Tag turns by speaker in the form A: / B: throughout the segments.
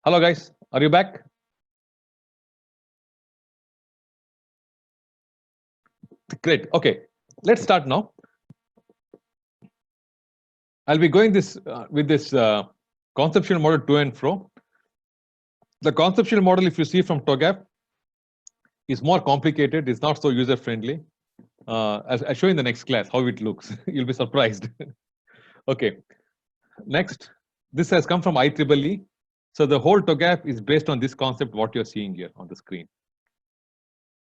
A: Hello guys, are you back? Great. Okay, let's start now. I'll be going this with this conceptual model to and fro. The conceptual model, if you see from TOGAF, is more complicated. It's not so user friendly. I'll show you in the next class how it looks. You'll be surprised. Okay. Next, this has come from IEEE. So the whole TOGAF is based on this concept, what you're seeing here on the screen.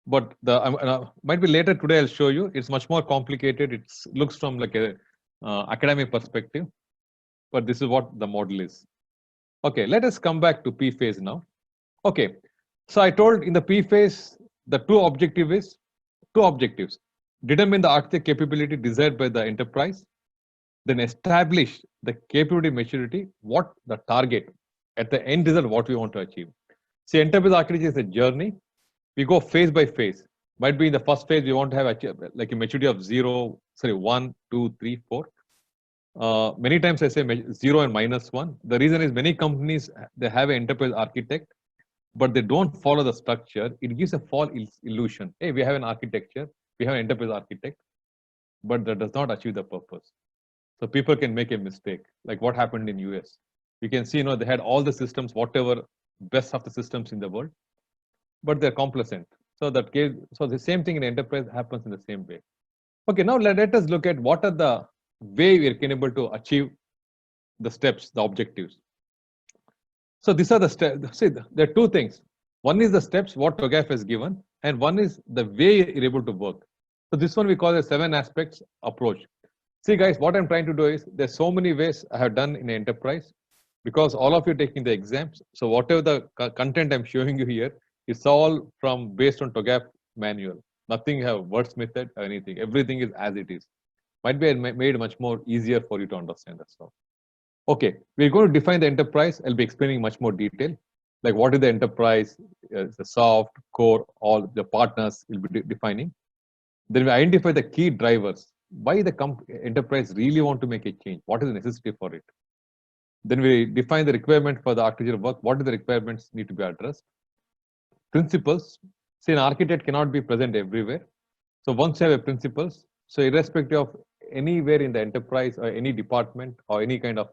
A: But the might be later today. I'll show you. It's much more complicated. It looks from like a academic perspective, but this is what the model is. Okay, let us come back to P phase now. Okay, so I told in the P phase the two objectives: determine the architect capability desired by the enterprise, then establish the capability maturity, what the target at the end result, what we want to achieve. See, enterprise architecture is a journey. We go phase by phase. Might be in the first phase we want to have like a maturity of 1, 2, 3, 4. Many times I say 0 and -1. The reason is many companies they have an enterprise architect, but they don't follow the structure. It gives a false illusion. Hey, we have an architecture, we have an enterprise architect, but that does not achieve the purpose. So people can make a mistake, like what happened in US. You can see, they had all the systems, whatever best of the systems in the world, but they're complacent. So that case, so the same thing in enterprise happens in the same way. Okay, now let us look at what are the way we are able to achieve the steps, the objectives. So these are the steps. See, there are two things. One is the steps what TOGAF has given, and one is the way you're able to work. So this one we call the 7 aspects approach. See guys, what I'm trying to do is there's so many ways I have done in enterprise because all of you taking the exams. So whatever the content I'm showing you here, it's all from based on TOGAF manual. Nothing have wordsmithed or anything. Everything is as it is. Might be made much more easier for you to understand that stuff. Okay, we're going to define the enterprise. I'll be explaining much more detail, like what is the enterprise, the soft, core, all the partners will be defining. Then we identify the key drivers. Why the enterprise really want to make a change? What is the necessity for it? Then we define the requirement for the architecture work. What are the requirements need to be addressed? Principles. See, an architect cannot be present everywhere. So once you have a principles, so irrespective of anywhere in the enterprise or any department or any kind of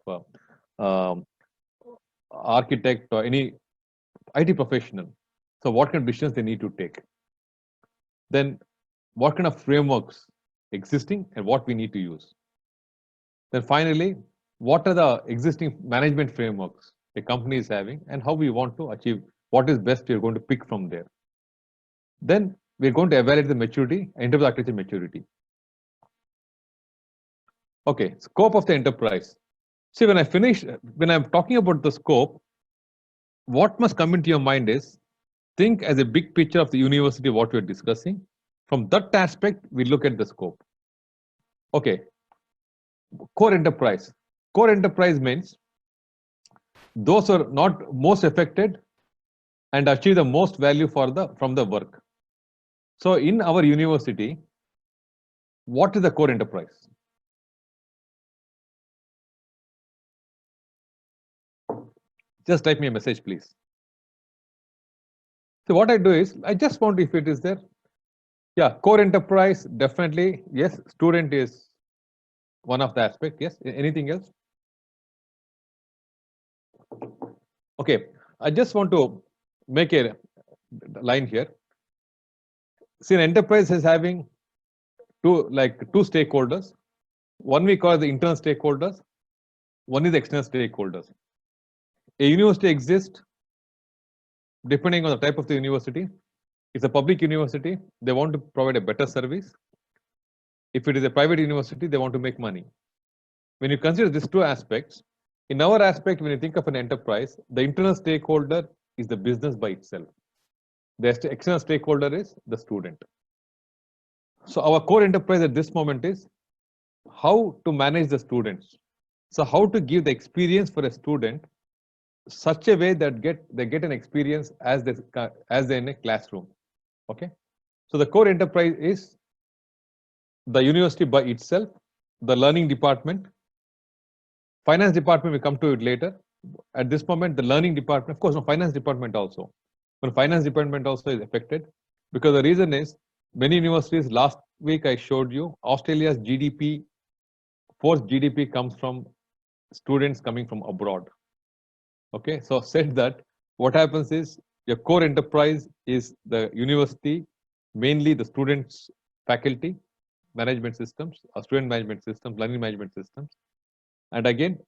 A: architect or any IT professional, so what kind of decisions they need to take? Then what kind of frameworks existing and what we need to use? Then finally, what are the existing management frameworks a company is having and how we want to achieve what is best we're going to pick from there. Then we're going to evaluate the maturity, enterprise architecture maturity. Okay, scope of the enterprise. See, when I'm talking about the scope, what must come into your mind is think as a big picture of the university, what we're discussing. From that aspect, we look at the scope. Okay, core enterprise. Core enterprise means those are not most affected and achieve the most value from the work. So in our university, what is the core enterprise? Just type me a message, please. So what I do is, I just want if it is there. Yeah, core enterprise, definitely. Yes, student is one of the aspect. Yes, anything else? Okay, I just want to make a line here. See, an enterprise is having two stakeholders. One we call the internal stakeholders. One is the external stakeholders. A university exists depending on the type of the university. It's a public university, they want to provide a better service. If it is a private university, they want to make money. When you consider these two aspects, in our aspect, when you think of an enterprise, the internal stakeholder is the business by itself. The external stakeholder is the student. So our core enterprise at this moment is how to manage the students. So how to give the experience for a student such a way that they get an experience as they're in a classroom. Okay, so the core enterprise is the university by itself, the learning department, finance department, we come to it later. at this moment, the learning department, of course, no, finance department also. But finance department also is affected because the reason is many universities, last week I showed you, Australia's GDP, forced GDP comes from students coming from abroad. Okay, so said that what happens is your core enterprise is the university, mainly the students, faculty, management systems, or student management systems, learning management systems, and again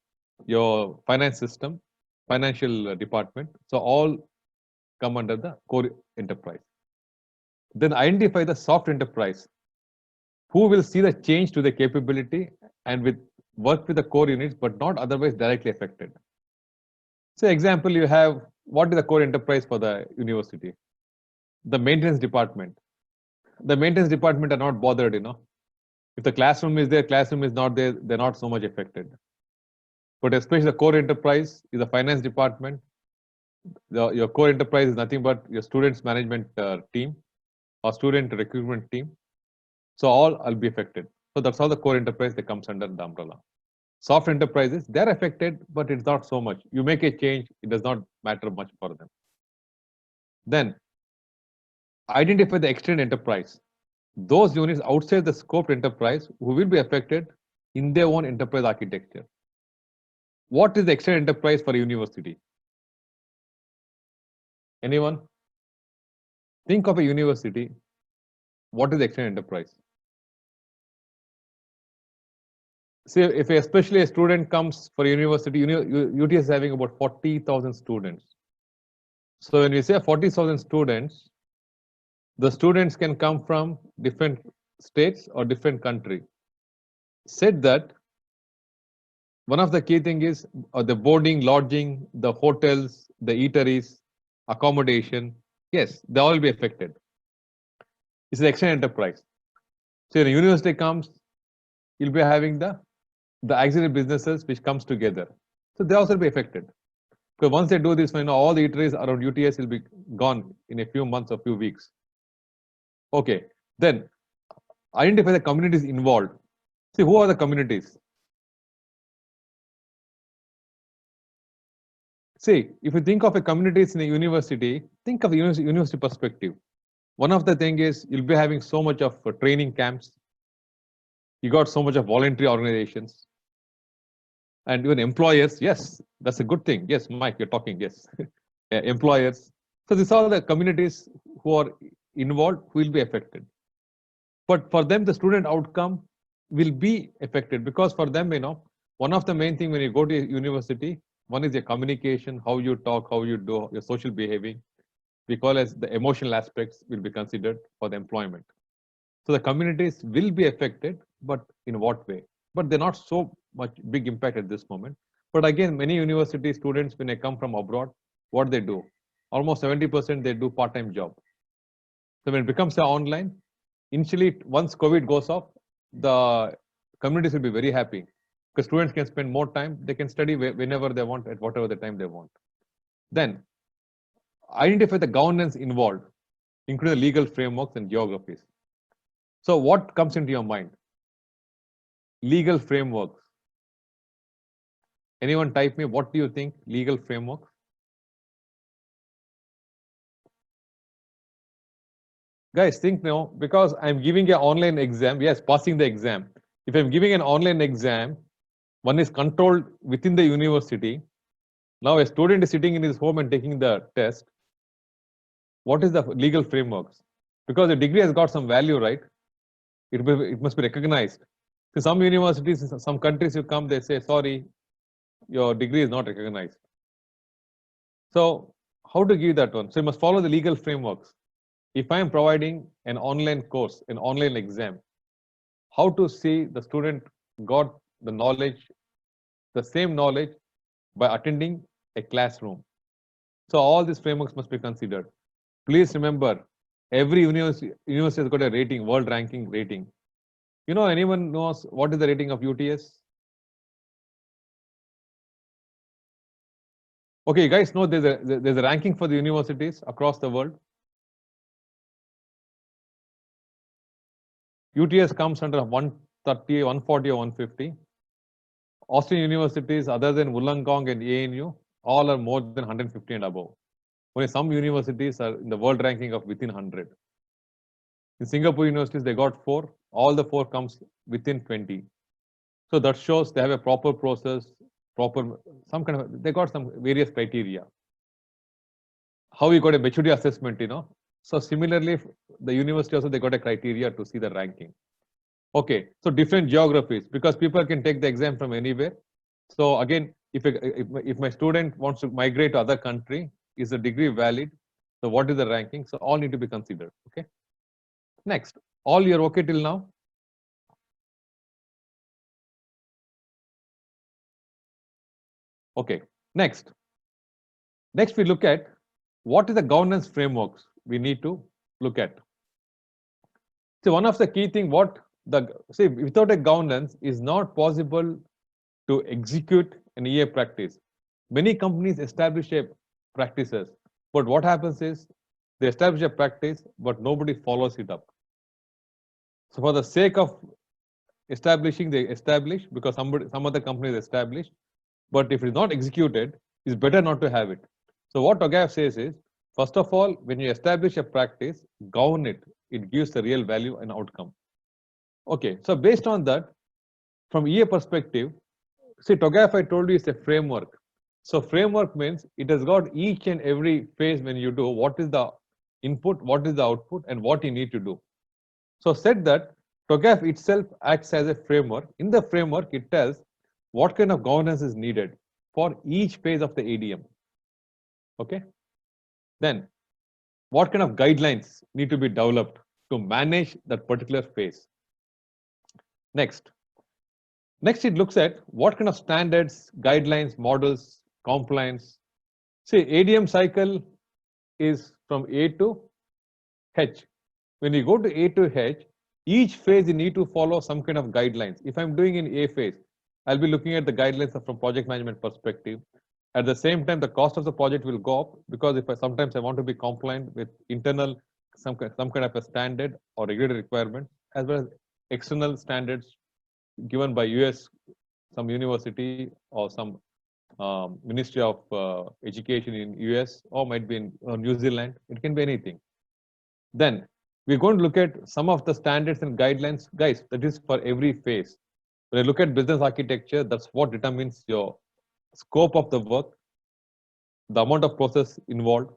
A: your finance system, financial department. So all come under the core enterprise. Then identify the soft enterprise, who will see the change to the capability and with work with the core units, but not otherwise directly affected. Say example, you have what is the core enterprise for the university? The maintenance department. The maintenance department are not bothered, If the classroom is there, classroom is not there, they're not so much affected. But especially the core enterprise is the finance department. Your core enterprise is nothing but your students management team or student recruitment team. So all will be affected. So that's how the core enterprise that comes under the umbrella. Soft enterprises, they're affected, but it's not so much. You make a change, it does not matter much for them. Then identify the extended enterprise. Those units outside the scoped enterprise who will be affected in their own enterprise architecture. What is the extended enterprise for a university? Anyone? Think of a university. What is the extended enterprise? Say if especially a student comes for a university, UT is having about 40,000 students. So when we say 40,000 students, the students can come from different states or different country. Said that one of the key thing is the boarding, lodging, the hotels, the eateries, accommodation. Yes, they all will be affected. It's an extended enterprise. So when a university comes, you'll be having the auxiliary businesses which comes together. So they also will be affected. Because once they do this, all the eateries around UTS will be gone in a few months or few weeks. Okay, then identify the communities involved. See, who are the communities? See, if you think of a communities in a university, think of the university perspective. One of the thing is you'll be having so much of training camps. You got so much of voluntary organizations. And even employers, yes, that's a good thing. Yes, Mike, you're talking, yes. Employers. So these are the communities who are involved who will be affected. But for them, the student outcome will be affected because for them, one of the main thing when you go to a university, one is your communication, how you talk, how you do, your social behaving. We call as the emotional aspects will be considered for the employment. So the communities will be affected, but in what way? But they're not so much big impact at this moment. But again, many university students, when they come from abroad, what they do? Almost 70% they do part-time job. So when it becomes online, initially, once COVID goes off, the communities will be very happy because students can spend more time. They can study whenever they want at whatever the time they want. Then identify the governance involved, including the legal frameworks and geographies. So what comes into your mind? Legal frameworks. Anyone type me, what do you think legal frameworks? Guys, think now, because I'm giving an online exam, yes, passing the exam. If I'm giving an online exam, one is controlled within the university. Now a student is sitting in his home and taking the test. What is the legal frameworks? Because the degree has got some value, right? It must be recognized. So some universities, some countries you come, they say, sorry, your degree is not recognized. So how to give that one? So you must follow the legal frameworks. If I am providing an online course, an online exam, how to see the student got the knowledge, the same knowledge by attending a classroom. So all these frameworks must be considered. Please remember, every university has got a rating, world ranking rating. Anyone knows what is the rating of UTS? Okay, you guys know there's a ranking for the universities across the world. UTS comes under 130, 140 or 150. Austrian universities other than Wollongong and ANU, all are more than 150 and above. Only some universities are in the world ranking of within 100. In Singapore universities, they got 4. All the 4 comes within 20. So that shows they have a proper process, proper some kind of they got some various criteria. How you got a maturity assessment, So similarly, the university also they got a criteria to see the ranking. Okay, so different geographies because people can take the exam from anywhere. So again, if my student wants to migrate to other country, is the degree valid? So what is the ranking? So all need to be considered. Okay. Next, all you're okay till now? Okay. Next we look at what is the governance frameworks we need to look at. So one of the key thing without a governance is not possible to execute an EA practice. Many companies establish a practices, but what happens is they establish a practice, but nobody follows it up. So for the sake of establishing, they establish because some other companies established, but if it's not executed, it's better not to have it. So what TOGAF says is, first of all, when you establish a practice, govern it. It gives the real value and outcome. Okay, so based on that, from EA perspective, see TOGAF I told you is a framework. So framework means it has got each and every phase when you do what is the input, what is the output, and what you need to do. So said that TOGAF itself acts as a framework. In the framework, it tells what kind of governance is needed for each phase of the ADM. Okay. Then what kind of guidelines need to be developed to manage that particular phase. Next, it looks at what kind of standards, guidelines, models, compliance. See, ADM cycle is from A to H. When you go to A to H, each phase you need to follow some kind of guidelines. If I'm doing in A phase, I'll be looking at the guidelines from project management perspective. At the same time, the cost of the project will go up because if sometimes I want to be compliant with internal some kind of a standard or regulatory requirement, as well as external standards given by US, some university or some Ministry of Education in US or might be in New Zealand. It can be anything. Then we're going to look at some of the standards and guidelines, guys. That is for every phase. When I look at business architecture, that's what determines your scope of the work, the amount of process involved,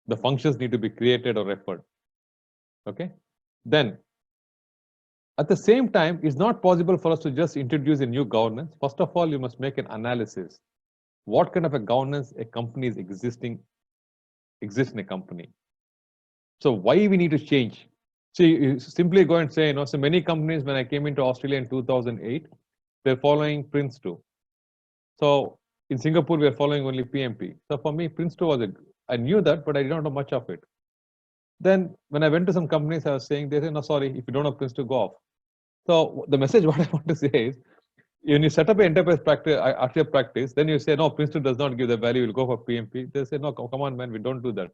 A: the functions need to be created or referred. Okay. Then at the same time, it's not possible for us to just introduce a new governance. First of all, you must make an analysis. What kind of a governance a company is exists in a company. So why we need to change? See, you simply go and say, so many companies, when I came into Australia in 2008, they're following Prince2. So in Singapore, we are following only PMP. So for me, Prince2 was I knew that, but I did not know much of it. Then when I went to some companies, I was saying, they say, no, sorry, if you don't have Prince2, go off. So the message what I want to say is, when you set up an enterprise practice, then you say, no, Prince2 does not give the value, you'll go for PMP. They say, no, come on, man, we don't do that.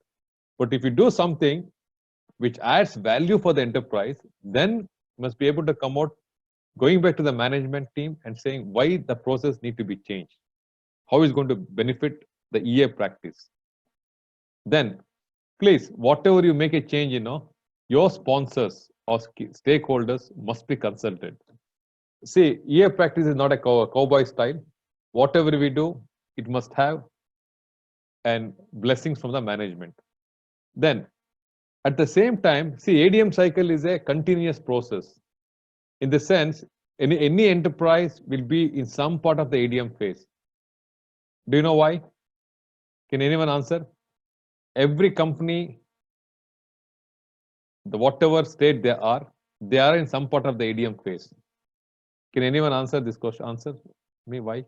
A: But if you do something which adds value for the enterprise, then you must be able to come out, going back to the management team and saying why the process need to be changed, how is going to benefit the EA practice. Then, please, whatever you make a change, your sponsors or stakeholders must be consulted. See, EA practice is not a cowboy style. Whatever we do, it must have and blessings from the management. Then, at the same time, see, ADM cycle is a continuous process. In the sense, any enterprise will be in some part of the ADM phase. Do you know why? Can anyone answer? Every company, whatever state they are in some part of the ADM phase. Can anyone answer this question? Answer me why?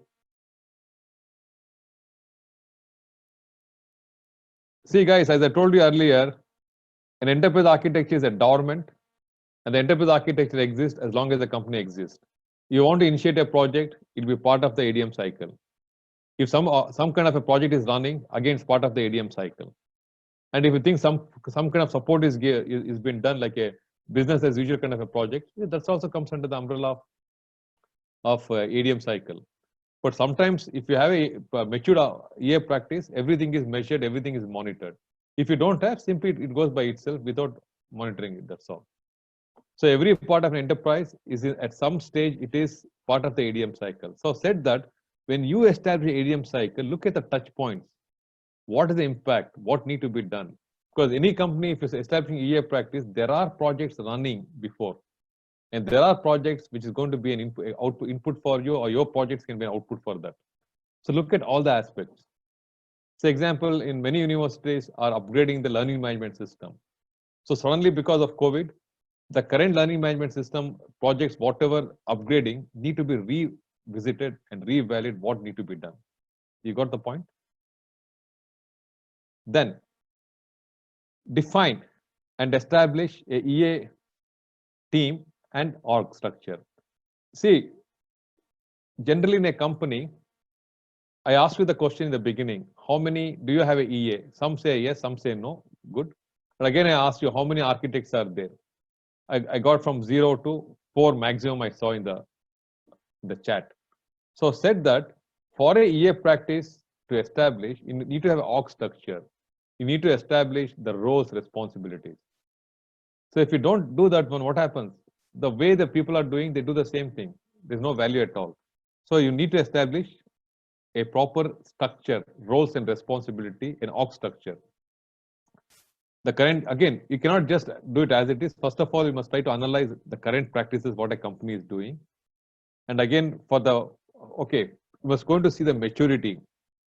A: See, guys, as I told you earlier, an enterprise architecture is a dormant, and the enterprise architecture exists as long as the company exists. You want to initiate a project, it will be part of the ADM cycle. If some kind of a project is running, again, it's part of the ADM cycle. And if you think some kind of support is been done, like a business as usual kind of a project, that also comes under the umbrella of ADM cycle. But sometimes if you have a matured EA practice, everything is measured, everything is monitored. If you don't have, simply it goes by itself without monitoring it, that's all. So every part of an enterprise is at some stage, it is part of the ADM cycle. So said that when you establish ADM cycle, look at the touch points. What is the impact? What need to be done? Because any company, if it's establishing EA practice, there are projects running before. And there are projects which is going to be an input for you, or your projects can be an output for that. So look at all the aspects. So example, in many universities are upgrading the learning management system. So suddenly because of COVID, the current learning management system projects, whatever upgrading, need to be revisited and reevaluated what need to be done. You got the point? Then define and establish a EA team and org structure. See, generally in a company, I asked you the question in the beginning, how many, do you have a EA? Some say yes, some say no, good. But again, I asked you, how many architects are there? I got from 0 to 4 maximum I saw in the chat. So said that for a EA practice to establish, you need to have an org structure. You need to establish the roles, responsibilities. So if you don't do that one, what happens? The way the people are doing, they do the same thing. There's no value at all. So you need to establish a proper structure, roles and responsibility in org structure. The current, again, you cannot just do it as it is. First of all, you must try to analyze the current practices, what a company is doing. And again, for the, okay, you must going to see the maturity.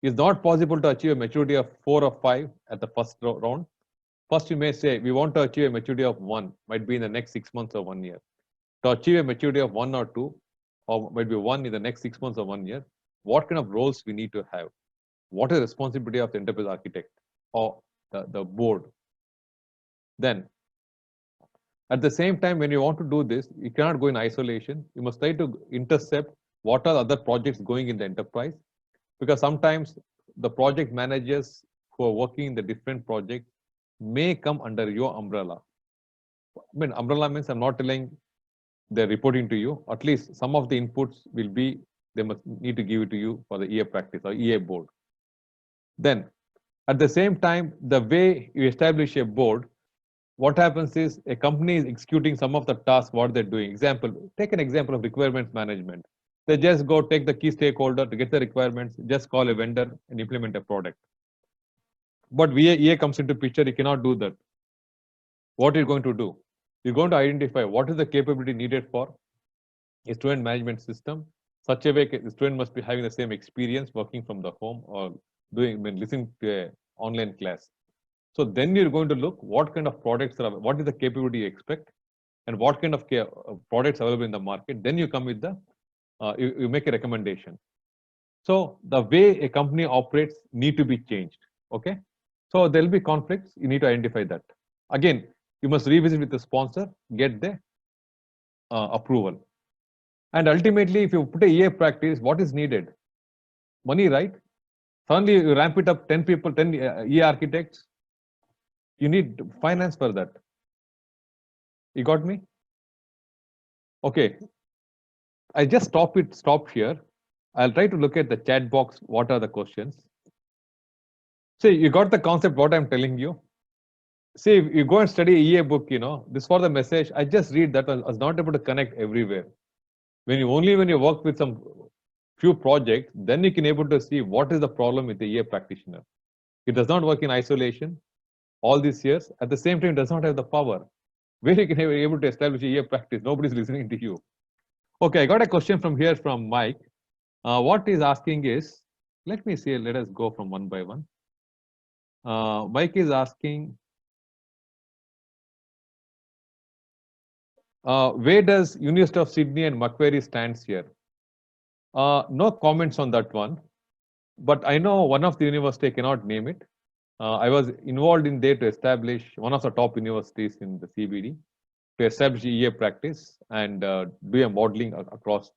A: It's not possible to achieve a maturity of 4 or 5 at the first round. First, you may say, we want to achieve a maturity of 1, might be in the next 6 months or 1 year. To achieve a maturity of 1 or 2, or might be 1 in the next 6 months or 1 year, what kind of roles we need to have? What is the responsibility of the enterprise architect or the board? Then, at the same time, when you want to do this, you cannot go in isolation. You must try to intercept what are other projects going in the enterprise, because sometimes the project managers who are working in the different projects may come under your umbrella. I mean, umbrella means I'm not telling they're reporting to you. At least some of the inputs will be, they must need to give it to you for the EA practice or EA board. Then, at the same time, the way you establish a board, what happens is a company is executing some of the tasks, what they're doing. Example, take an example of requirements management. They just go take the key stakeholder to get the requirements, just call a vendor and implement a product. But EA comes into picture, you cannot do that. What are you going to do? You're going to identify what is the capability needed for a student management system. Such a way, the student must be having the same experience working from the home or listening to an online class. So then you're going to look what kind of products are, what is the capability you expect, and what kind of products available in the market. Then you come with the, you make a recommendation. So the way a company operates need to be changed. Okay. So there'll be conflicts. You need to identify that. Again, you must revisit with the sponsor, get the approval. And ultimately, if you put a EA practice, what is needed? Money, right? Suddenly you ramp it up 10 people, 10 EA architects. You need finance for that. You got me? Okay. I just stop here. I'll try to look at the chat box. What are the questions? See, you got the concept, what I'm telling you. See, if you go and study EA book, this for the message. I just read that. I was not able to connect everywhere. When you work with some few projects, then you can able to see what is the problem with the EA practitioner. It does not work in isolation all these years. At the same time, it does not have the power. Where you can be able to establish a EA practice, nobody's listening to you. Okay, I got a question from here from Mike. What he's asking is, let me see, let us go from one by one. Mike is asking, where does University of Sydney and Macquarie stands here? No comments on that one, but I know one of the university, I cannot name it. I was involved in there to establish one of the top universities in the CBD to establish EA practice and do a modeling across.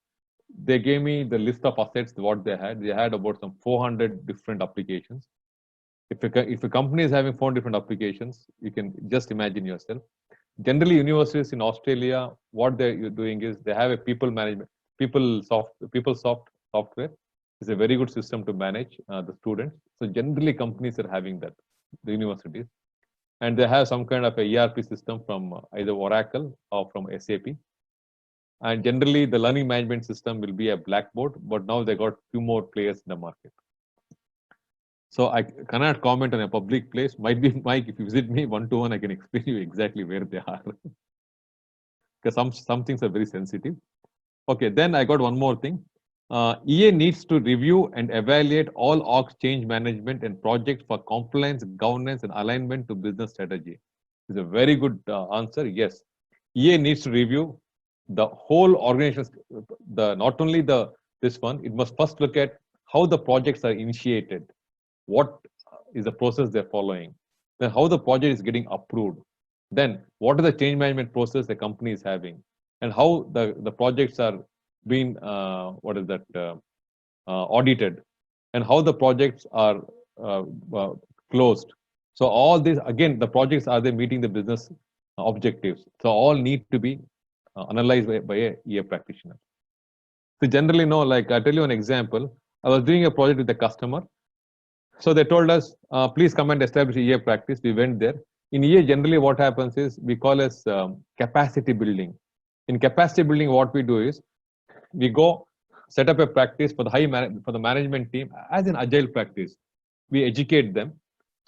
A: They gave me the list of assets, what they had. They had about some 400 different applications. If a company is having 4 different applications, you can just imagine yourself. Generally, universities in Australia, what they're doing is they have a people management, PeopleSoft software. It's a very good system to manage the students. So generally companies are having that, the universities, and they have some kind of a ERP system from either Oracle or from SAP. And generally the learning management system will be a Blackboard, but now they got few more players in the market. So I cannot comment on a public place. Might be, Mike, if you visit me one-to-one, I can explain you exactly where they are. Because some things are very sensitive. Okay, then I got one more thing. EA needs to review and evaluate all org change management and projects for compliance, governance, and alignment to business strategy. It's a very good answer. Yes, EA needs to review the whole organization. Not only this one, it must first look at how the projects are initiated, what is the process they're following, then how the project is getting approved, then what is the change management process the company is having, and how the projects are being audited, and how the projects are uh, uh, closed. So all these, again, the projects, are they meeting the business objectives? So all need to be analyzed by a EA practitioner. So generally, no, like I tell you an example. I was doing a project with a customer. So they told us, please come and establish EA practice. We went there. In EA, generally what happens is we call as capacity building. In capacity building, what we do is we go set up a practice for for the management team as an agile practice. We educate them.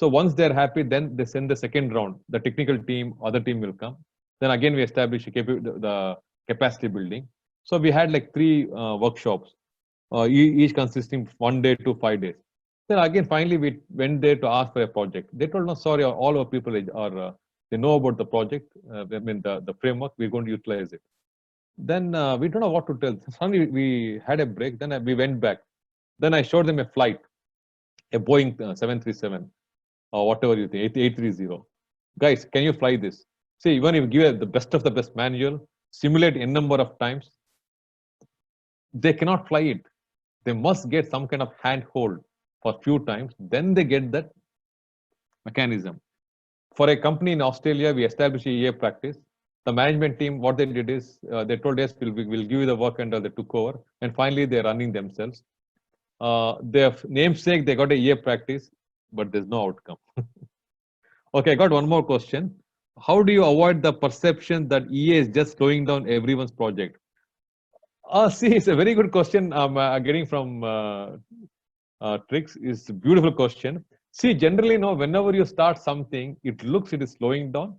A: So once they're happy, then they send the second round. The technical team, other team will come. Then again we establish the capacity building. So we had like 3 workshops, each consisting 1 day to 5 days. Then again, finally, we went there to ask for a project. They told us, sorry, all our people are they know about the project. I mean, the framework. We're going to utilize it. Then we don't know what to tell. Suddenly, we had a break. Then we went back. Then I showed them a flight, a Boeing 737 or whatever you think, 830. Guys, can you fly this? See, even if you give the best of the best manual, simulate n number of times, they cannot fly it. They must get some kind of handhold for few times, then they get that mechanism. For a company in Australia, we established a EA practice. The management team, what they did is they told us, we'll give you the work, and they took over. And finally, they're running themselves. Their namesake, they got a EA practice, but there's no outcome. Okay, I got one more question. How do you avoid the perception that EA is just slowing down everyone's project? See, it's a very good question I'm getting from Tricks. Is a beautiful question. See, generally, no, whenever you start something, it is slowing down,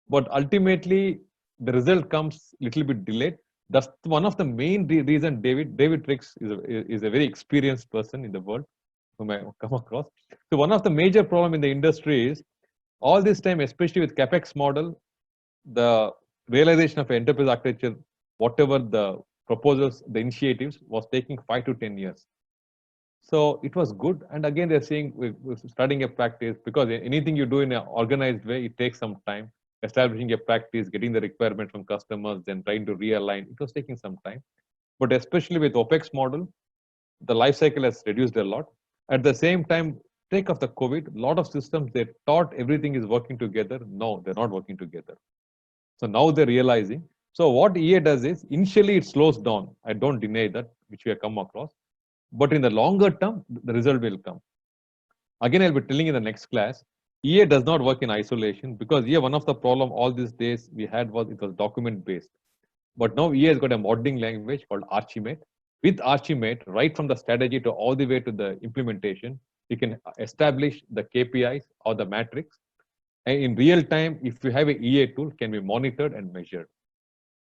A: but ultimately the result comes a little bit delayed. That's one of the main reason David Tricks is a very experienced person in the world whom I come across. So one of the major problem in the industry is all this time, especially with capex model, the realization of enterprise architecture, whatever the proposals, the initiatives, was taking 5 to 10 years. So it was good. And again, they're saying we're starting a practice, because anything you do in an organized way, it takes some time. Establishing a practice, getting the requirement from customers, then trying to realign, it was taking some time. But especially with OPEX model, the life cycle has reduced a lot. At the same time, take off the COVID, a lot of systems, they thought everything is working together. No, they're not working together. So now they're realizing. So what EA does is, initially it slows down. I don't deny that, which we have come across. But in the longer term, the result will come. Again, I'll be telling in the next class, EA does not work in isolation, because EA, one of the problem all these days we had was it was document based. But now EA has got a modeling language called Archimate. With Archimate, right from the strategy to all the way to the implementation, you can establish the KPIs or the metrics. And in real time, if you have an EA tool, can be monitored and measured.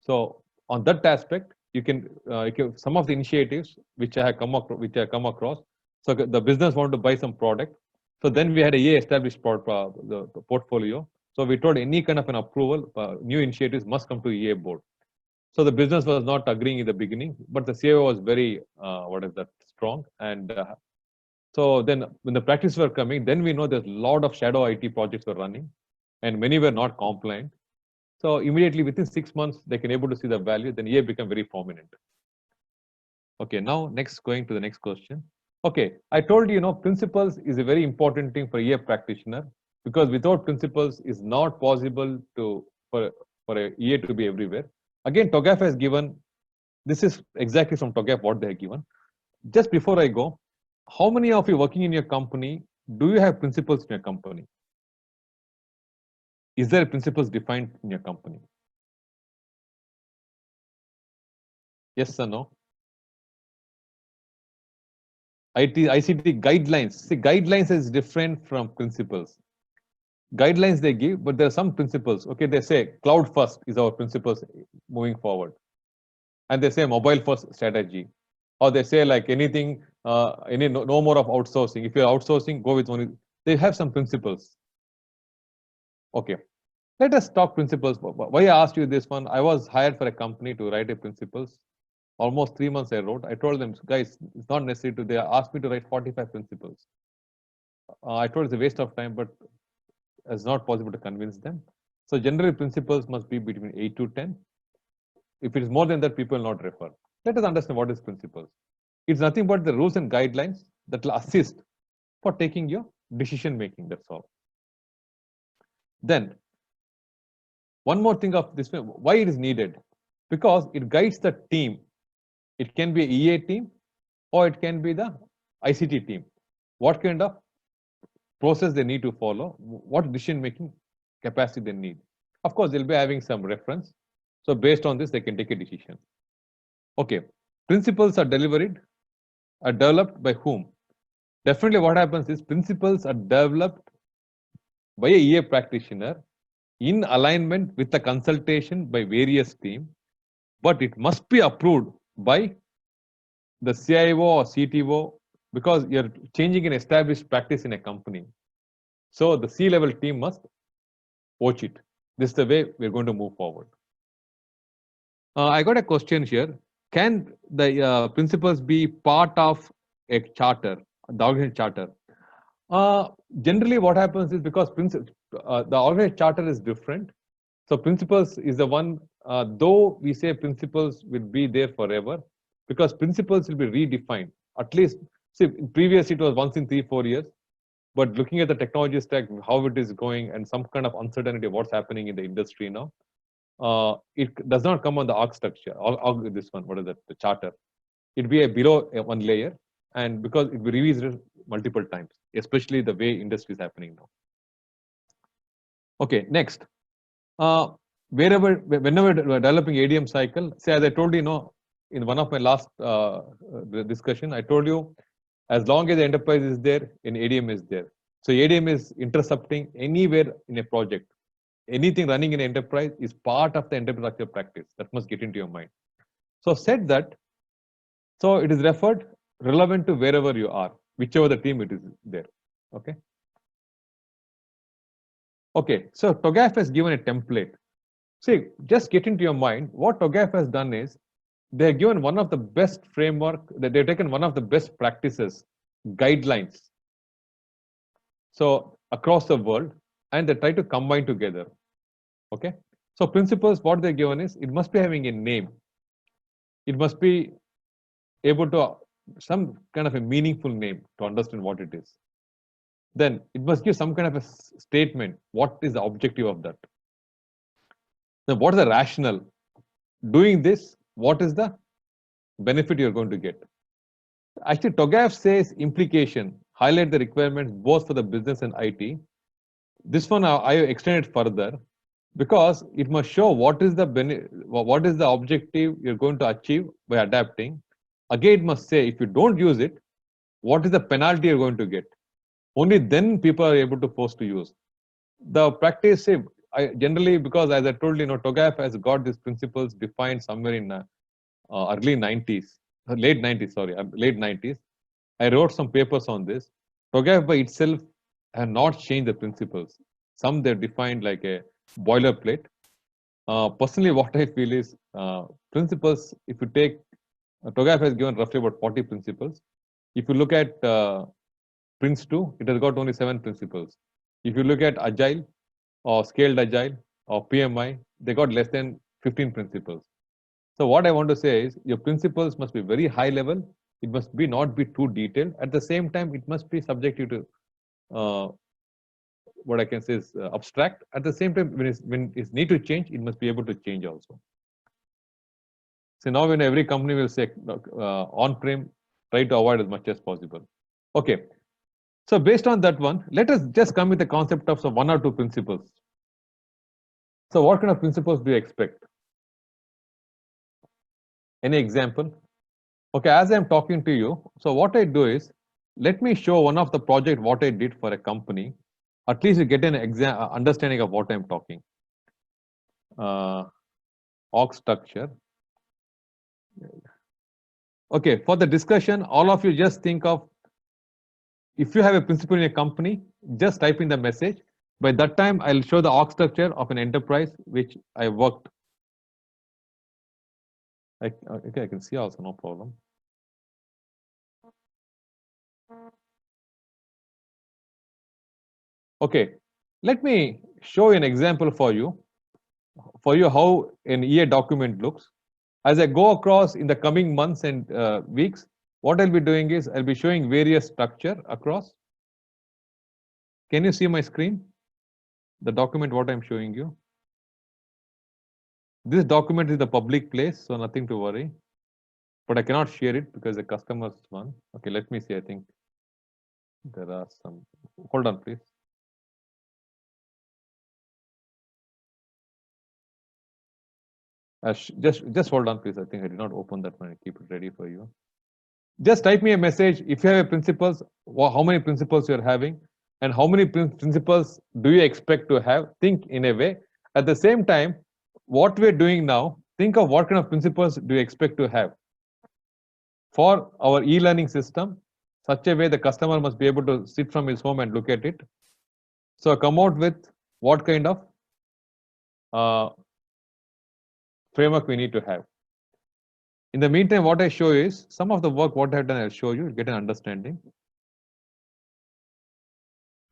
A: So on that aspect, you can some of the initiatives which I have come across. So the business wanted to buy some product. So then we had a EA established the portfolio. So we told any kind of an approval, new initiatives must come to EA board. So the business was not agreeing in the beginning, but the CIO was very strong. And so then when the practices were coming, then we know there's a lot of shadow IT projects were running, and many were not compliant. So immediately within 6 months, they can able to see the value, then EA become very prominent. Okay, now going to the next question. Okay, I told you, principles is a very important thing for EA practitioner, because without principles, it's not possible for a EA to be everywhere. Again, TOGAF has given, this is exactly from TOGAF what they have given. just before I go, how many of you working in your company, do you have principles in your company? Is there principles defined in your company? Yes or no? ICT guidelines. See, guidelines is different from principles. Guidelines they give, but there are some principles. Okay, they say cloud first is our principles moving forward, and they say mobile first strategy, or they say like anything, no more of outsourcing. If you're outsourcing, go with only. They have some principles. Okay, let us talk principles. Why I asked you this one? I was hired for a company to write a principles. Almost 3 months I wrote. I told them, guys, it's not necessary to. They asked me to write 45 principles. I told it's a waste of time, but it's not possible to convince them. So general principles must be between 8 to 10. If it is more than that, people will not refer. Let us understand what is principles. It's nothing but the rules and guidelines that will assist for taking your decision making. That's all. Then, one more thing of this, why it is needed? Because it guides the team. It can be a EA team or it can be the ICT team. What kind of process they need to follow, what decision making capacity they need. Of course, they'll be having some reference. So based on this, they can take a decision. Okay, principles are developed by whom? Definitely what happens is principles are developed by a EA practitioner in alignment with the consultation by various teams, but it must be approved by the CIO or CTO because you're changing an established practice in a company. So the C-level team must watch it. This is the way we're going to move forward. I got a question here. Can the principles be part of a charter, the organization charter? Generally, what happens is because the organization charter is different. So principles is the one, though we say principles will be there forever, because principles will be redefined. At least, see, previously it was once in 3-4 years. But looking at the technology stack, how it is going, and some kind of uncertainty of what's happening in the industry now, it does not come on the org structure. This one, what is that? The charter. It be a below one layer, and because it will be revisited multiple times, especially the way industry is happening now. Okay, next. Whenever we're developing ADM cycle, say as I told you, in one of my last discussion, I told you, as long as the enterprise is there, an ADM is there. So ADM is intercepting anywhere in a project. Anything running in enterprise is part of the enterprise practice. That must get into your mind. So said that, so it is referred relevant to wherever you are, whichever the team it is there. Okay. Okay. So TOGAF has given a template. See, just get into your mind. What TOGAF has done is they have given one of the best framework, that they've taken one of the best practices, guidelines. So across the world, and they try to combine together. Okay. So principles, what they're given is, it must be having a name. It must be able to some kind of a meaningful name to understand what it is. Then it must give some kind of a statement. What is the objective of that? Now, what is the rationale? Doing this, what is the benefit you're going to get? Actually, TOGAF says implication, highlight the requirements both for the business and IT. This one I extended further because it must show what is the objective you're going to achieve by adapting. Again, it must say if you don't use it, what is the penalty you're going to get? Only then people are able to force to use. The practice, generally, because as I told you, TOGAF has got these principles defined somewhere in early 90s, late 90s, sorry, late 90s. I wrote some papers on this. TOGAF by itself has not changed the principles. Some they're defined like a boilerplate. Personally, what I feel is principles, if you take, TOGAF has given roughly about 40 principles. If you look at Prince2, it has got only 7 principles. If you look at Agile or Scaled Agile or PMI, they got less than 15 principles. So what I want to say is your principles must be very high level. It must be not be too detailed. At the same time, it must be subjective to what I can say is abstract. At the same time, when it's need to change, it must be able to change also. So now when every company will say on-prem, Try to avoid as much as possible. Okay. So based on that one, let us just come with the concept of some one or two principles. So what kind of principles do you expect? Any example? Okay, as I'm talking to you, so what I do is, let me show one of the project what I did for a company. At least you get an understanding of what I'm talking. Org structure. Okay, for the discussion, all of you just think of, if you have a principal in a company, just type in the message. By that time, I'll show the org structure of an enterprise which I worked. Okay, I can see also, no problem. Okay, let me show an example for you how an EA document looks. As I go across in the coming months and weeks, what I'll be doing is I'll be showing various structure across. Can you see my screen? The document what I'm showing you. This document is the public place, so nothing to worry. But I cannot share it because the customer's one. Okay, let me see. I think there are some. Hold on, please. Just hold on, please. I think I did not open that one. I keep it ready for you. Just type me a message if you have a principles. How many principles you're having, and how many principles do you expect to have? Think in a way. At the same time, what we're doing now, think of what kind of principles do you expect to have for our e-learning system. Such a way the customer must be able to sit from his home and look at it. So come out with what kind of framework we need to have. In the meantime, what I show is some of the work what I've done. I'll show you, get an understanding.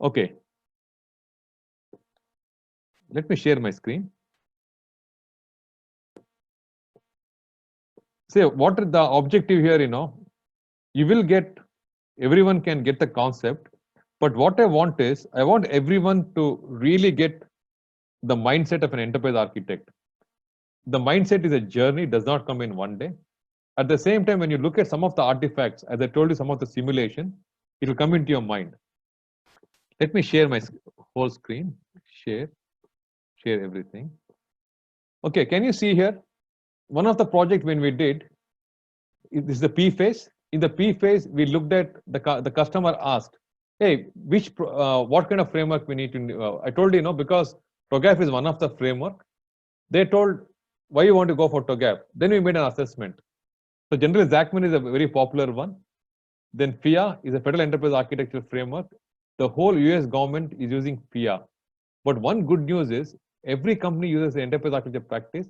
A: Okay. Let me share my screen. Say what is the objective here, you will get, everyone can get the concept, but what I want is, I want everyone to really get the mindset of an enterprise architect. The mindset is a journey, does not come in one day. At the same time, when you look at some of the artifacts, as I told you, some of the simulation, it will come into your mind. Let me share my whole screen, share everything. Okay, can you see here? One of the project when we did, this is the P phase. In the P phase, we looked at the customer asked, hey, what kind of framework we need to, I told you, because TOGAF is one of the framework. They told, why you want to go for TOGAF? Then we made an assessment. So generally, Zachman is a very popular one. Then FIA is a Federal Enterprise Architecture Framework. The whole US government is using FIA. But one good news is, every company uses the enterprise architecture practice.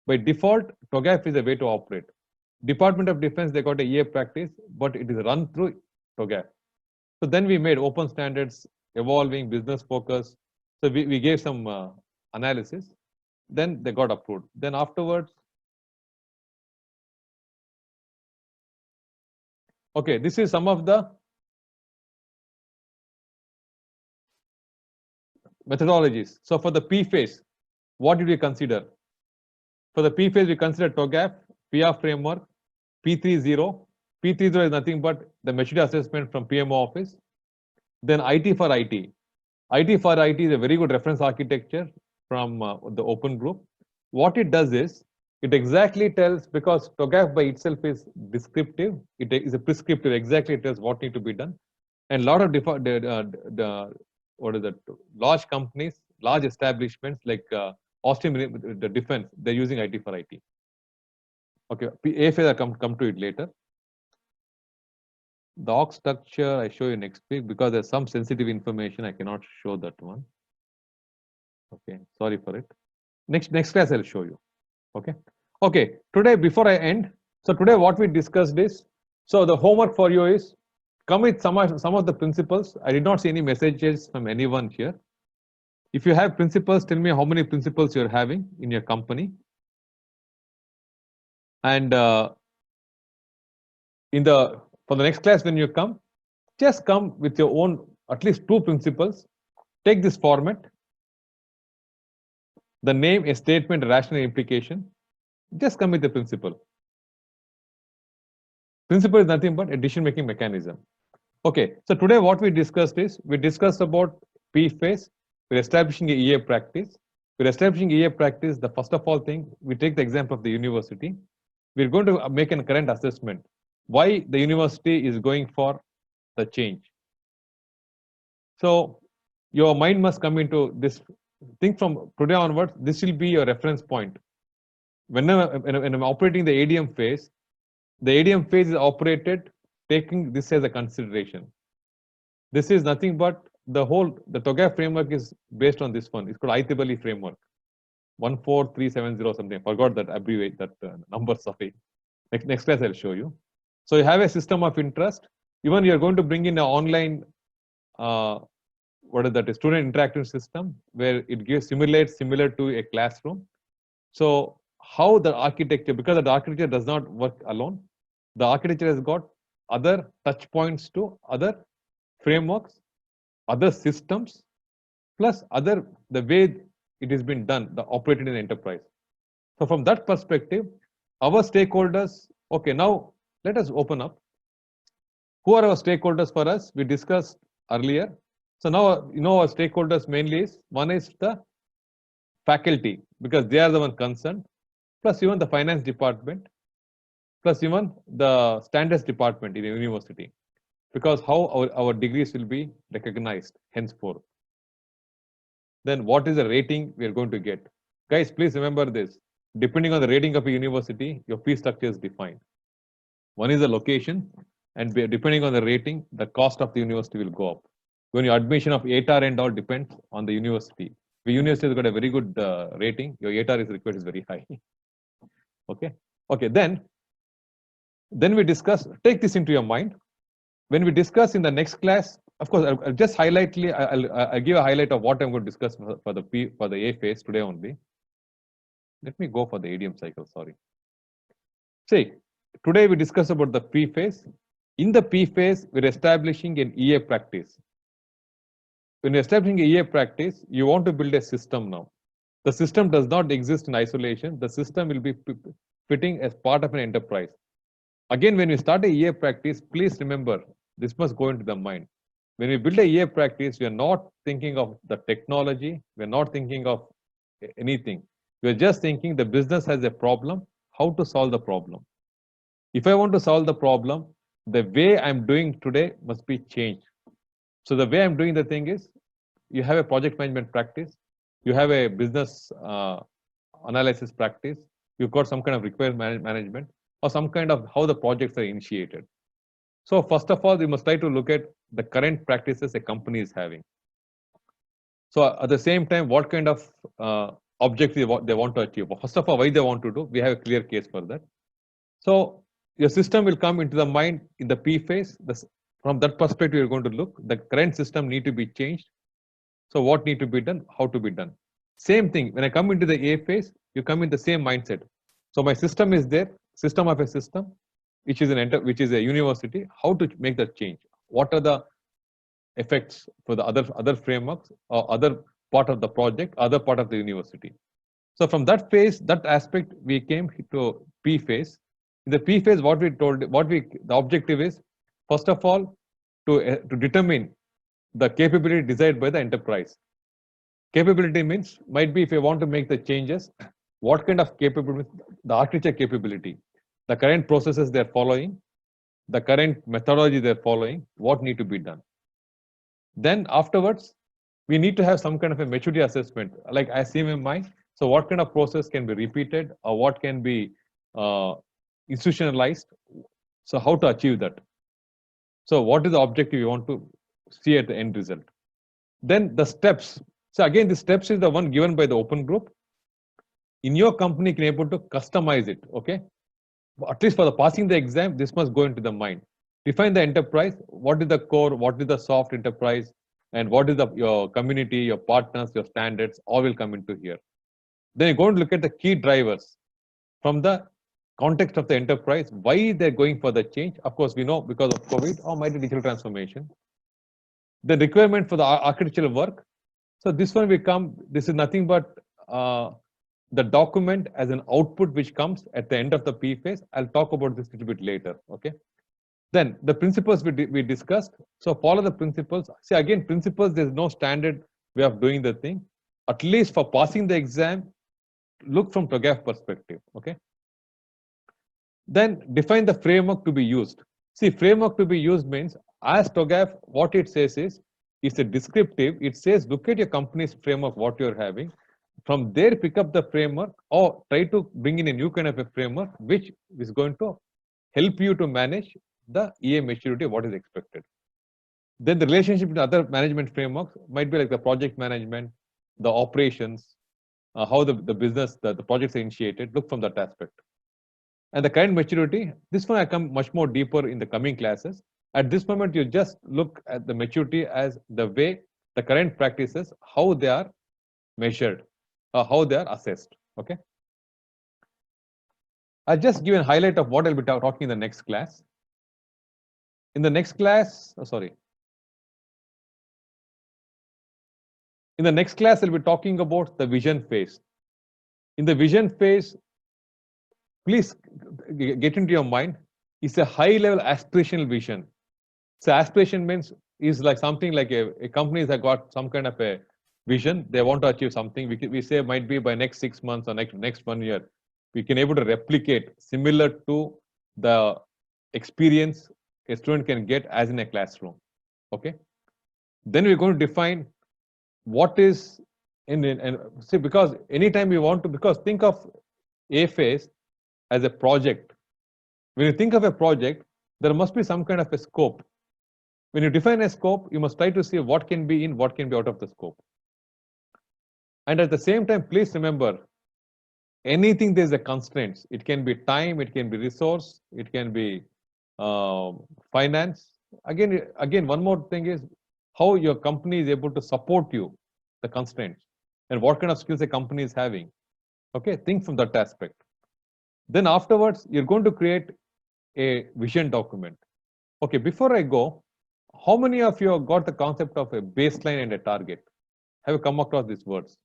A: By default, TOGAF is a way to operate. Department of Defense, they got a EA practice, but it is run through TOGAF. So then we made open standards, evolving, business focus. So we gave some analysis. Then they got approved. Then afterwards, okay, this is some of the methodologies. So for the P phase, what did we consider? For the P phase, we considered TOGAF, FIA framework, P30. P30 is nothing but the maturity assessment from PMO office. Then IT for IT. IT for IT is a very good reference architecture from the open group. What it does is, it exactly tells, because TOGAF by itself is descriptive, it is a prescriptive, exactly it tells what need to be done. And a lot of large companies, large establishments like Austin, the defense, they're using IT for IT. Okay, A phase, I'll come to it later. The org structure I show you next week, because there's some sensitive information, I cannot show that one. Okay, sorry for it. Next class I'll show you. Okay. Today, before I end, so today what we discussed is, so the homework for you is, come with some of the principles. I did not see any messages from anyone here. If you have principles, tell me how many principles you're having in your company. And for the next class when you come, just come with your own at least 2 principles. Take this format: the name, a statement, rational implication. Just come with the principle. Principle is nothing but a decision-making mechanism. Okay, so today what we discussed is, we discussed about P phase, we're establishing a EA practice. We're establishing EA practice, the first of all thing, we take the example of the university. We're going to make a current assessment. Why the university is going for the change. So your mind must come into this, think from today onwards, this will be your reference point. Whenever when I'm operating the ADM phase, the ADM phase is operated taking this as a consideration. This is nothing but the TOGAF framework is based on this one. It's called IEEE framework. 14370 something. I forgot that abbreviate that number, sorry. Next class I'll show you. So you have a system of interest. Even you're going to bring in an online, what is that, a student interactive system where it simulates similar to a classroom. So how the architecture, because the architecture does not work alone, the architecture has got other touch points to other frameworks, other systems, plus the way it has been done, the operated in the enterprise. So from that perspective, our stakeholders, okay, now let us open up. Who are our stakeholders for us? We discussed earlier. So now, our stakeholders mainly is, one is the faculty, because they are the one concerned, plus even the finance department, plus even the standards department in a university, because how our degrees will be recognized henceforth. Then what is the rating we are going to get? Guys, please remember this. Depending on the rating of a university, your fee structure is defined. One is the location, and depending on the rating, the cost of the university will go up. When your admission of ATAR and all depends on the university. The university has got a very good rating, your ATAR is required is very high. Okay. Then we discuss, take this into your mind. When we discuss in the next class, of course, I'll just highlightly, I'll give a highlight of what I'm going to discuss for the A phase today only. Let me go for the ADM cycle, sorry. See, today we discuss about the P phase. In the P phase, we're establishing an EA practice. When you're establishing an EA practice, you want to build a system now. The system does not exist in isolation. The system will be fitting as part of an enterprise. Again, when we start a EA practice, please remember, this must go into the mind. When we build a EA practice, we are not thinking of the technology. We're not thinking of anything. We're just thinking the business has a problem, how to solve the problem. If I want to solve the problem, the way I'm doing today must be changed. So the way I'm doing the thing is, you have a project management practice, you have a business analysis practice, you've got some kind of requirement management, or some kind of how the projects are initiated. So first of all, we must try to look at the current practices a company is having. So at the same time, what kind of objectives they want to achieve. First of all, why they want to do, we have a clear case for that. So your system will come into the mind in the P phase. From that perspective, you're going to look, the current system need to be changed. So what need to be done, how to be done. Same thing, when I come into the A phase, you come in the same mindset. So my system is there, system of a system, which is a university, how to make that change. What are the effects for the other frameworks or other part of the project, other part of the university. So from that phase, that aspect, we came to P phase. In the P phase, the objective is, first of all, to determine the capability desired by the enterprise. Capability means, might be if you want to make the changes, what kind of capability, the architecture capability, the current processes they're following, the current methodology they're following, what need to be done. Then afterwards, we need to have some kind of a maturity assessment, like I see in mind. So what kind of process can be repeated, or what can be institutionalized? So how to achieve that? So what is the objective you want to see at the end result? Then the steps. So again, the steps is the one given by the open group. In your company, you can be able to customize it, okay? At least for the passing the exam, this must go into the mind. Define the enterprise, what is the core, what is the soft enterprise, and what is your community, your partners, your standards, all will come into here. Then you're going to look at the key drivers from the context of the enterprise, why they're going for the change. Of course, we know because of COVID or might be digital transformation. The requirement for the architectural work. So this one will come, this is nothing but the document as an output which comes at the end of the P phase. I'll talk about this a little bit later, okay? Then the principles we discussed. So follow the principles. See, again, principles, there's no standard way of doing the thing. At least for passing the exam, look from TOGAF perspective. Okay. Then define the framework to be used. See, framework to be used means, as TOGAF, what it says is, it's a descriptive. It says, look at your company's framework, what you're having. From there, pick up the framework or try to bring in a new kind of a framework, which is going to help you to manage the EA maturity, what is expected. Then the relationship with other management frameworks might be like the project management, the operations, how the business, the projects are initiated. Look from that aspect. And the current maturity, this one I come much more deeper in the coming classes. At this moment, you just look at the maturity as the way the current practices, how they are measured, how they are assessed. Okay. I'll just give a highlight of what I'll be talking in the next class. In the next class, in the next class, I'll be talking about the vision phase. In the vision phase, please get into your mind, it's a high level aspirational vision. So aspiration means is like something like a company that got some kind of a vision. They want to achieve something. We say might be by next 6 months or next 1 year, we can able to replicate similar to the experience a student can get as in a classroom. Okay. Then we're going to define what is and see, because anytime you want to, because think of a phase as a project. When you think of a project, there must be some kind of a scope. When you define a scope, you must try to see what can be in, what can be out of the scope. And at the same time, please remember, anything there's a constraints. It can be time, it can be resource, it can be finance. Again, one more thing is how your company is able to support you, the constraints, and what kind of skills a company is having. Okay, think from that aspect. Then afterwards, you're going to create a vision document. Okay, before I go, how many of you have got the concept of a baseline and a target? Have you come across these words?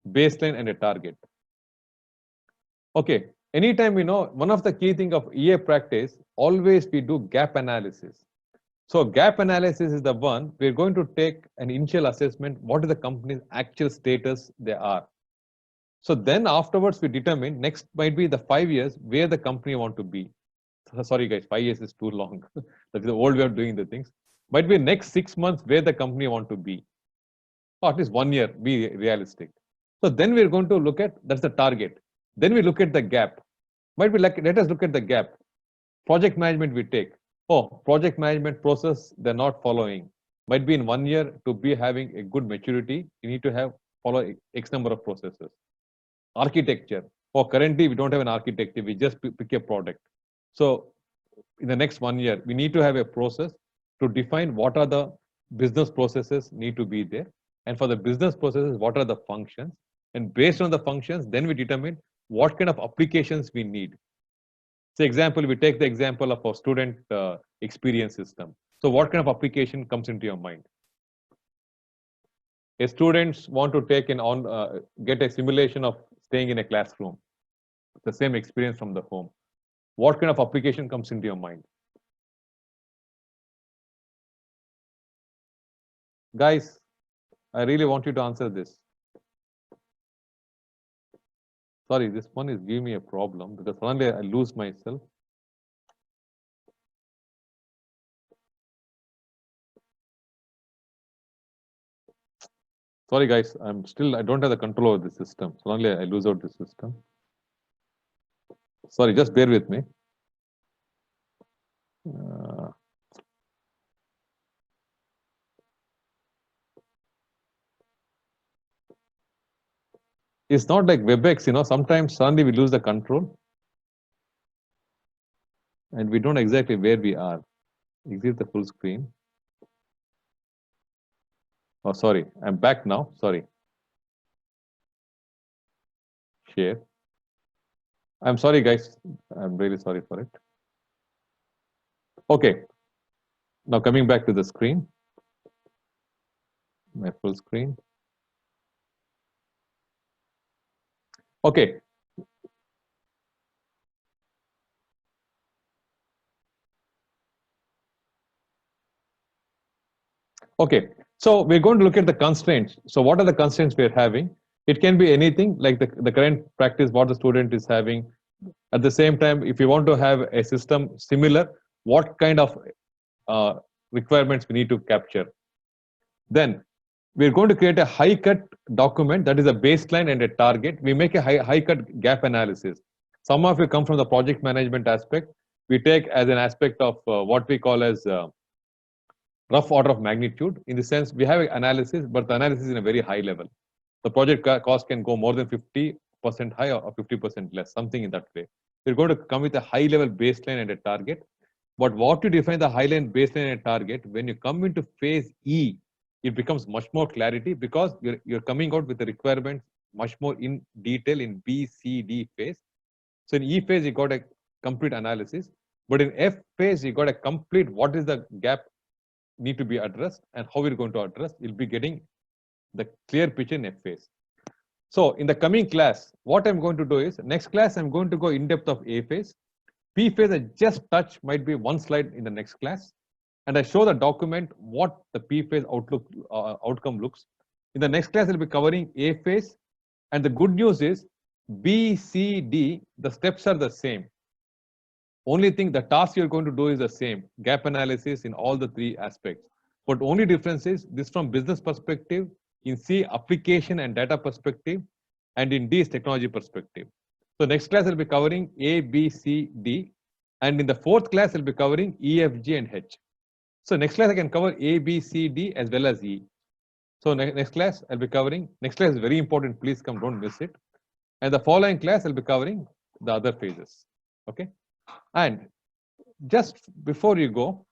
A: Baseline and a target. Okay, anytime we know, one of the key thing of EA practice, always we do gap analysis. So gap analysis is the one we're going to take an initial assessment, what is the company's actual status they are. So then afterwards we determine next might be the 5 years where the company want to be. Sorry guys, 5 years is too long. That's the old way of doing the things. Might be next 6 months where the company want to be. Or at least 1 year, be realistic. So then we're going to look at, that's the target. Then we look at the gap. Might be like, let us look at the gap. Project management we take. Oh, project management process they're not following. Might be in 1 year to be having a good maturity, you need to have follow X number of processes. Architecture. Oh, currently we don't have an architecture, we just pick a product. So in the next 1 year, we need to have a process to define what are the business processes need to be there. And for the business processes, what are the functions? And based on the functions, then we determine what kind of applications we need. Say example, we take the example of our student experience system. So what kind of application comes into your mind? If students want to take get a simulation of staying in a classroom, the same experience from the home. What kind of application comes into your mind? Guys, I really want you to answer this. Sorry, this one is giving me a problem because suddenly I lose myself. Sorry guys, I don't have the control over the system. Suddenly I lose out the system. Sorry, just bear with me. It's not like WebEx, sometimes suddenly we lose the control and we don't exactly where we are. Exit the full screen. Oh, sorry, I'm back now. Sorry. Share. I'm sorry, guys. I'm really sorry for it. Okay. Now coming back to the screen. My full screen. Okay. Okay, so we're going to look at the constraints. So what are the constraints we're having? It can be anything like the current practice, what the student is having. At the same time, if you want to have a system similar, what kind of uh, requirements we need to capture. Then we're going to create a high cut document that is a baseline and a target. We make a high cut gap analysis. Some of you come from the project management aspect. We take as an aspect of what we call as rough order of magnitude. In the sense, we have analysis, but the analysis is in a very high level. The project cost can go more than 50% high or 50% less, something in that way. We're going to come with a high level baseline and a target. But what you define the high line baseline and target, when you come into phase E, it becomes much more clarity because you're coming out with the requirements much more in detail in B, C, D phase. So in E phase, you got a complete analysis, but in F phase, you got a complete what is the gap need to be addressed and how we're going to address. You'll be getting the clear picture in F phase. So in the coming class, what I'm going to do is next class, I'm going to go in depth of A phase. P phase I just touch might be one slide in the next class. And I show the document what the P phase outcome looks. In the next class, I'll be covering A phase. And the good news is B, C, D, the steps are the same. Only thing the task you're going to do is the same, gap analysis in all the three aspects. But only difference is this from business perspective, in C, application and data perspective, and in D is technology perspective. So next class I'll be covering A, B, C, D. And in the fourth class, I'll be covering E, F, G, and H. So next class I can cover A, B, C, D as well as E. So next class I'll be covering, next class is very important, please come, don't miss it. And the following class I'll be covering the other phases, okay? And just before you go,